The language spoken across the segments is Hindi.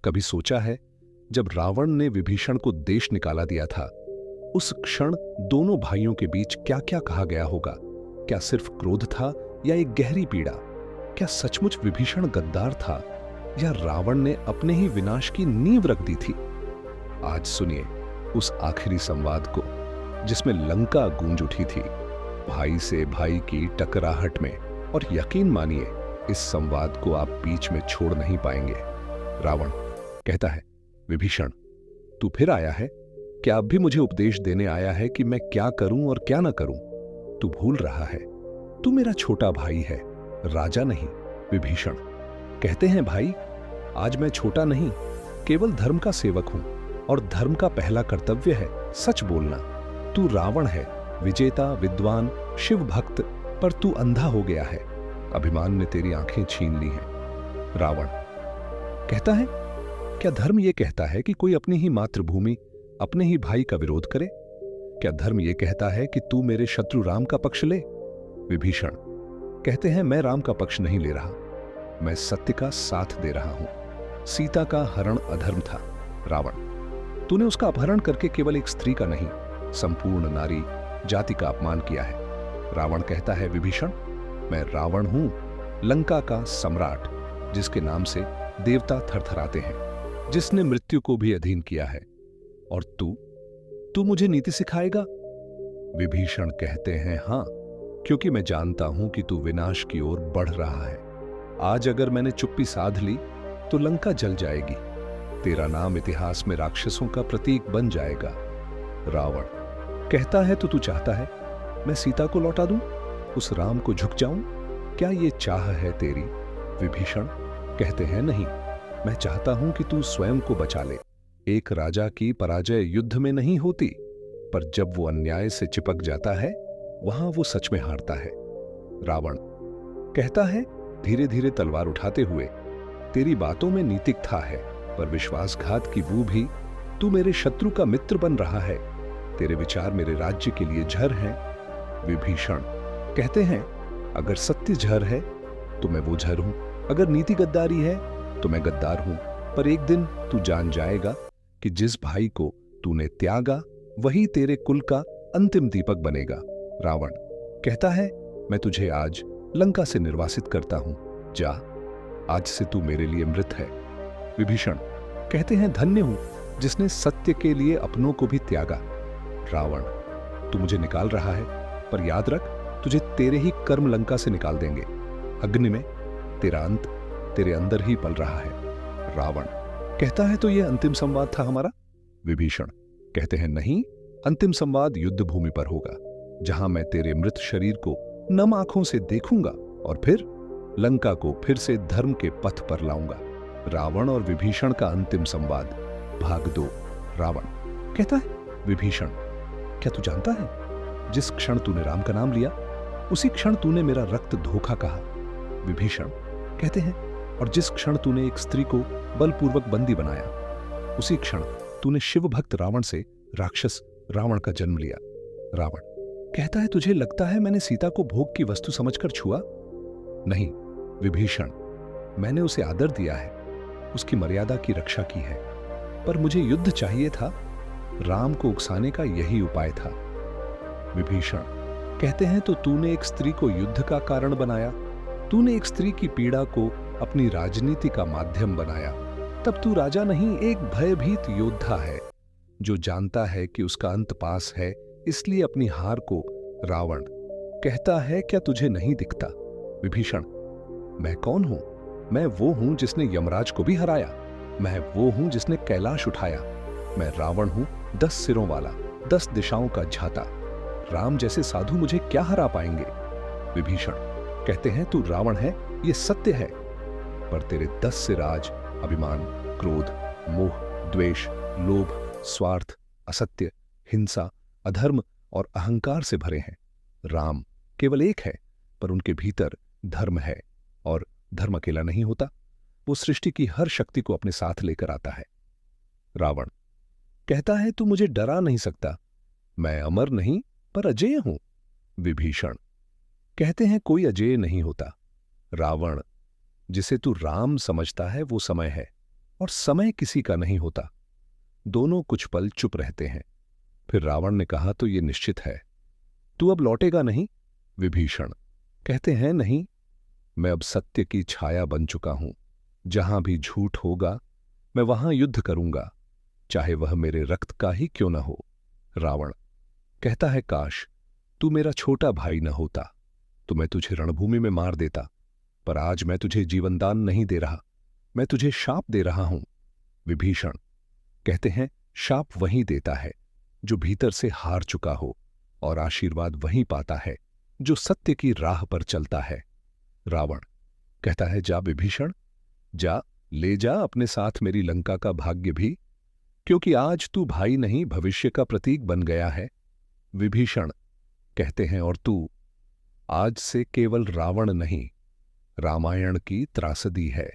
कभी सोचा है जब रावण ने विभीषण को देश निकाला दिया था, उस क्षण दोनों भाइयों के बीच क्या क्या कहा गया होगा? क्या सिर्फ क्रोध था या एक गहरी पीड़ा? क्या सचमुच विभीषण गद्दार था या रावण ने अपने ही विनाश की नींव रख दी थी? आज सुनिए उस आखिरी संवाद को जिसमें लंका गूंज उठी थी, भाई से भाई की टकराहट में। और यकीन मानिए इस संवाद को आप बीच में छोड़ नहीं पाएंगे। रावण कहता है, विभीषण तू फिर आया है? क्या अब भी मुझे उपदेश देने आया है कि मैं क्या करूं और क्या ना करूं? तू भूल रहा है, तू मेरा छोटा भाई है, राजा नहीं। विभीषण कहते हैं, भाई आज मैं छोटा नहीं, केवल धर्म का सेवक हूं और धर्म का पहला कर्तव्य है सच बोलना। तू रावण है, विजेता, विद्वान, शिव भक्त, पर तू अंधा हो गया है। अभिमान ने तेरी आंखें छीन ली हैं। रावण कहता है, क्या धर्म यह कहता है कि कोई अपनी ही मातृभूमि, अपने ही भाई का विरोध करे? क्या धर्म यह कहता है कि तू मेरे शत्रु राम का पक्ष ले? विभीषण कहते हैं, मैं राम का पक्ष नहीं ले रहा, मैं सत्य का साथ दे रहा हूं। सीता का हरण अधर्म था। रावण तूने उसका अपहरण करके केवल एक स्त्री का नहीं, संपूर्ण नारी जाति का अपमान किया है। रावण कहता है, विभीषण मैं रावण हूं, लंका का सम्राट, जिसके नाम से देवता थरथराते हैं, जिसने मृत्यु को भी अधीन किया है। और तू मुझे नीति सिखाएगा? विभीषण कहते हैं, हां, क्योंकि मैं जानता हूं कि तू विनाश की ओर बढ़ रहा है। आज अगर मैंने चुप्पी साध ली तो लंका जल जाएगी, तेरा नाम इतिहास में राक्षसों का प्रतीक बन जाएगा। रावण कहता है, तो तू चाहता है मैं सीता को लौटा दूं, उस राम को झुक जाऊं? क्या ये चाह है तेरी? विभीषण कहते हैं, नहीं, मैं चाहता हूं कि तू स्वयं को बचा ले। एक राजा की पराजय युद्ध में नहीं होती, पर जब वो अन्याय से चिपक जाता है वहां वो सच में हारता है। रावण कहता है, धीरे धीरे तलवार उठाते हुए, तेरी बातों में नीतिकता है, पर विश्वासघात की बू भी। तू मेरे शत्रु का मित्र बन रहा है, तेरे विचार मेरे राज्य के लिए जहर हैं। विभीषण कहते हैं, अगर सत्य जहर है तो मैं वो जहर हूं, अगर नीति गद्दारी है तो मैं गद्दार हूं। पर एक दिन तू जान जाएगा कि जिस भाई को तूने त्यागा वही तेरे कुल का अंतिम दीपक बनेगा। रावण कहता है, मैं तुझे आज लंका से निर्वासित करता हूं, जा, आज से तू मेरे लिए मृत है। विभीषण कहते हैं, धन्य हूं जिसने सत्य के लिए अपनों को भी त्यागा। रावण तू मुझे निकाल रहा है, पर याद रख, तुझे तेरे ही कर्म लंका से निकाल देंगे। अग्नि में तेरा अंत तेरे अंदर ही पल रहा है। रावण कहता है, तो यह अंतिम संवाद था हमारा? विभीषण कहते हैं, नहीं, अंतिम संवाद युद्ध भूमि पर होगा, जहां मैं तेरे मृत शरीर को नम आंखों से देखूंगा और फिर लंका को फिर से धर्म के पथ पर लाऊंगा। रावण और विभीषण का अंतिम संवाद, भाग 2। रावण कहता है, विभीषण क्या तू जानता है, जिस क्षण तूने राम का नाम लिया उसी क्षण तूने मेरा रक्त धोखा कहा। विभीषण कहते हैं, और जिस क्षण तूने एक स्त्री को बलपूर्वक बंदी बनाया उसी क्षण तूने शिव भक्त रावण से राक्षस रावण का जन्म लिया। रावण कहता है, तुझे लगता है मैंने सीता को भोग की वस्तु समझकर छुआ? नहीं विभीषण, मैंने उसे आदर दिया है, उसकी मर्यादा की रक्षा की है, पर मुझे युद्ध चाहिए था, राम को उकसाने का यही उपाय था। विभीषण कहते हैं, तो तूने एक स्त्री को युद्ध का कारण बनाया, तूने एक स्त्री की पीड़ा को अपनी राजनीति का माध्यम बनाया। तब तू राजा नहीं, एक भयभीत योद्धा है जो जानता है कि उसका अंत पास है, इसलिए अपनी हार को। रावण कहता है, क्या तुझे नहीं दिखता? विभीषण मैं कौन हूं? मैं वो हूं जिसने यमराज को भी हराया, मैं वो हूं जिसने कैलाश उठाया, मैं रावण हूं 10 सिरों वाला, 10 दिशाओं का झाता। राम जैसे साधु मुझे क्या हरा पाएंगे? विभीषण कहते हैं, तू रावण है, ये सत्य है, पर तेरे 10 सिर आज अभिमान, क्रोध, मोह, द्वेष, लोभ, स्वार्थ, असत्य, हिंसा, अधर्म और अहंकार से भरे हैं। राम केवल एक है, पर उनके भीतर धर्म है, और धर्म अकेला नहीं होता, वो सृष्टि की हर शक्ति को अपने साथ लेकर आता है। रावण कहता है, तू मुझे डरा नहीं सकता, मैं अमर नहीं पर अजेय हूं। विभीषण कहते हैं, कोई अजेय नहीं होता। रावण जिसे तू राम समझता है वो समय है, और समय किसी का नहीं होता। दोनों कुछ पल चुप रहते हैं। फिर रावण ने कहा, तो ये निश्चित है, तू अब लौटेगा नहीं? विभीषण कहते हैं, नहीं, मैं अब सत्य की छाया बन चुका हूं। जहां भी झूठ होगा मैं वहां युद्ध करूंगा, चाहे वह मेरे रक्त का ही क्यों न हो। रावण कहता है, काश तू मेरा छोटा भाई न होता, तो मैं तुझे रणभूमि में मार देता। पर आज मैं तुझे जीवनदान नहीं दे रहा, मैं तुझे शाप दे रहा हूं। विभीषण कहते हैं, शाप वही देता है जो भीतर से हार चुका हो, और आशीर्वाद वही पाता है जो सत्य की राह पर चलता है। रावण कहता है, जा विभीषण, जा, ले जा अपने साथ मेरी लंका का भाग्य भी, क्योंकि आज तू भाई नहीं भविष्य का प्रतीक बन गया है। विभीषण कहते हैं, और तू आज से केवल रावण नहीं, रामायण की त्रासदी है।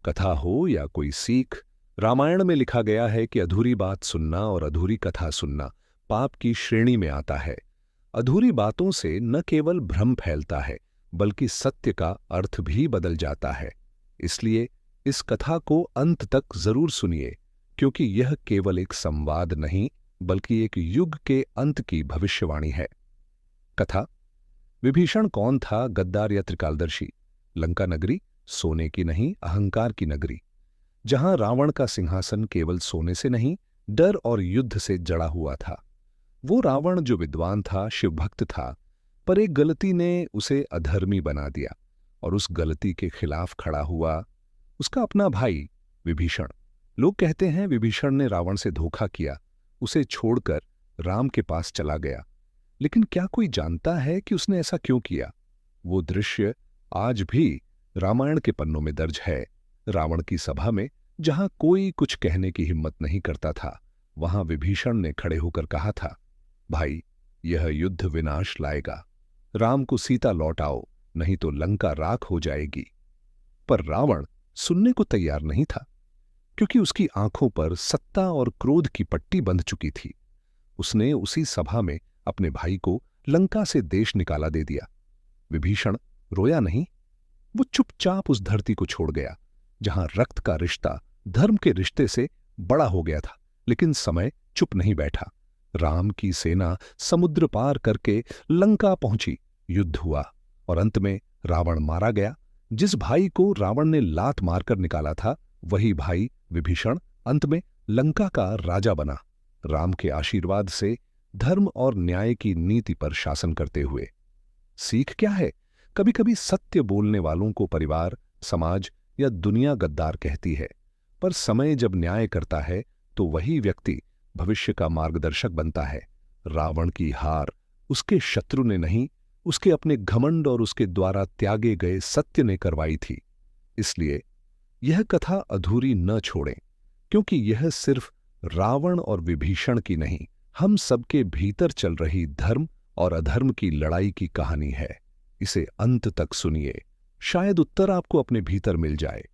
कथा हो या कोई सीख, रामायण में लिखा गया है कि अधूरी बात सुनना और अधूरी कथा सुनना पाप की श्रेणी में आता है। अधूरी बातों से न केवल भ्रम फैलता है, बल्कि सत्य का अर्थ भी बदल जाता है। इसलिए इस कथा को अंत तक जरूर सुनिए, क्योंकि यह केवल एक संवाद नहीं, बल्कि एक युग के अंत की भविष्यवाणी है। कथा। विभीषण कौन था, गद्दार या त्रिकालदर्शी? लंका नगरी सोने की नहीं, अहंकार की नगरी, जहां रावण का सिंहासन केवल सोने से नहीं, डर और युद्ध से जड़ा हुआ था। वो रावण जो विद्वान था, शिवभक्त था, पर एक गलती ने उसे अधर्मी बना दिया, और उस गलती के खिलाफ खड़ा हुआ उसका अपना भाई विभीषण। लोग कहते हैं विभीषण ने रावण से धोखा किया, उसे छोड़कर राम के पास चला गया। लेकिन क्या कोई जानता है कि उसने ऐसा क्यों किया? वो दृश्य आज भी रामायण के पन्नों में दर्ज है। रावण की सभा में जहां कोई कुछ कहने की हिम्मत नहीं करता था, वहां विभीषण ने खड़े होकर कहा था, भाई, यह युद्ध विनाश लाएगा। राम को सीता लौटाओ, नहीं तो लंका राख हो जाएगी। पर रावण सुनने को तैयार नहीं था, क्योंकि उसकी आंखों पर सत्ता और क्रोध की पट्टी बंध चुकी थी। उसने उसी सभा में अपने भाई को लंका से देश निकाला दे दिया। विभीषण रोया नहीं, वो चुपचाप उस धरती को छोड़ गया जहां रक्त का रिश्ता धर्म के रिश्ते से बड़ा हो गया था। लेकिन समय चुप नहीं बैठा। राम की सेना समुद्र पार करके लंका पहुंची, युद्ध हुआ, और अंत में रावण मारा गया। जिस भाई को रावण ने लात मारकर निकाला था, वही भाई विभीषण अंत में लंका का राजा बना, राम के आशीर्वाद से, धर्म और न्याय की नीति पर शासन करते हुए। सीख क्या है? कभी कभी सत्य बोलने वालों को परिवार, समाज या दुनिया गद्दार कहती है, पर समय जब न्याय करता है तो वही व्यक्ति भविष्य का मार्गदर्शक बनता है। रावण की हार उसके शत्रु ने नहीं, उसके अपने घमंड और उसके द्वारा त्यागे गए सत्य ने करवाई थी। इसलिए यह कथा अधूरी न छोड़ें, क्योंकि यह सिर्फ रावण और विभीषण की नहीं, हम सबके भीतर चल रही धर्म और अधर्म की लड़ाई की कहानी है। इसे अंत तक सुनिए, शायद उत्तर आपको अपने भीतर मिल जाए।